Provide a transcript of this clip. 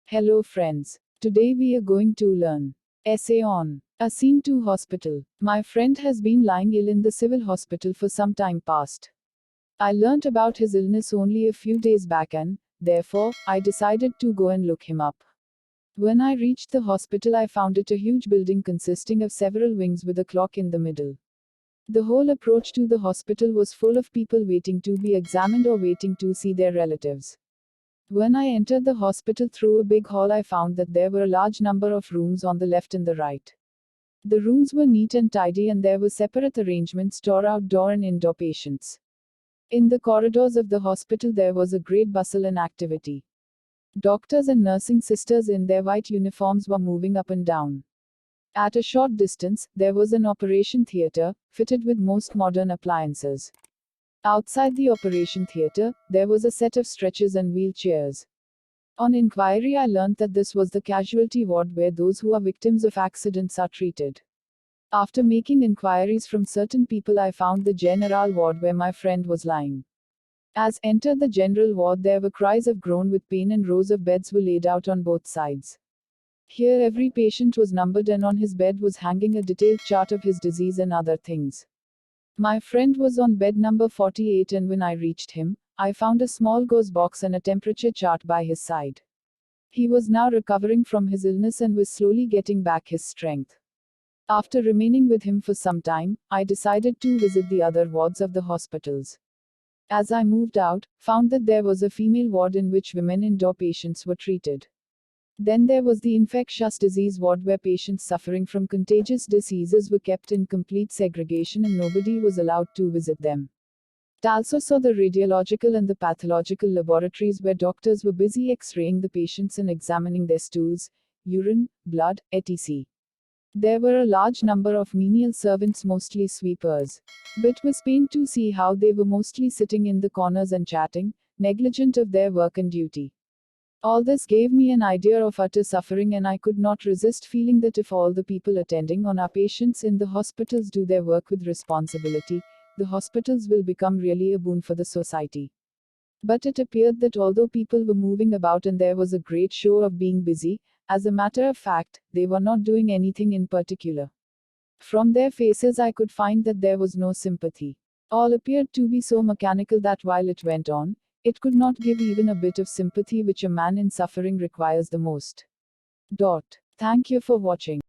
Hello friends. Today we are going to learn essay on a scene 2 hospital. My friend has been lying ill in the civil hospital for some time past. I learnt about his illness only a few days back and, therefore, I decided to go and look him up. When I reached the hospital I found it a huge building consisting of several wings with a clock in the middle. The whole approach to the hospital was full of people waiting to be examined or waiting to see their relatives. When I entered the hospital through a big hall, I found that there were a large number of rooms on the left and the right. The rooms were neat and tidy, and there were separate arrangements for outdoor and indoor patients. In the corridors of the hospital, there was a great bustle and activity. Doctors and nursing sisters in their white uniforms were moving up and down. At a short distance, there was an operation theater, fitted with most modern appliances. Outside the operation theater, there was a set of stretchers and wheelchairs. On inquiry, I learned that this was the casualty ward where those who are victims of accidents are treated. After making inquiries from certain people, I found the general ward where my friend was lying. As entered the general ward, there were cries of groan with pain, and rows of beds were laid out on both sides. Here every patient was numbered, and on his bed was hanging a detailed chart of his disease and other things. My friend was on bed number 48, and when I reached him, I found a small gauze box and a temperature chart by his side. He was now recovering from his illness and was slowly getting back his strength. After remaining with him for some time, I decided to visit the other wards of the hospitals. As I moved out, found that there was a female ward in which women indoor patients were treated. Then there was the infectious disease ward where patients suffering from contagious diseases were kept in complete segregation and nobody was allowed to visit them. I also saw the radiological and the pathological laboratories where doctors were busy x-raying the patients and examining their stools, urine, blood, etc. There were a large number of menial servants, mostly sweepers. But was pained to see how they were mostly sitting in the corners and chatting, negligent of their work and duty. All this gave me an idea of utter suffering, and I could not resist feeling that if all the people attending on our patients in the hospitals do their work with responsibility, the hospitals will become really a boon for the society. But it appeared that although people were moving about and there was a great show of being busy, as a matter of fact, they were not doing anything in particular. From their faces I could find that there was no sympathy. All appeared to be so mechanical that while it went on, it could not give even a bit of sympathy which a man in suffering requires the most. Thank you for watching.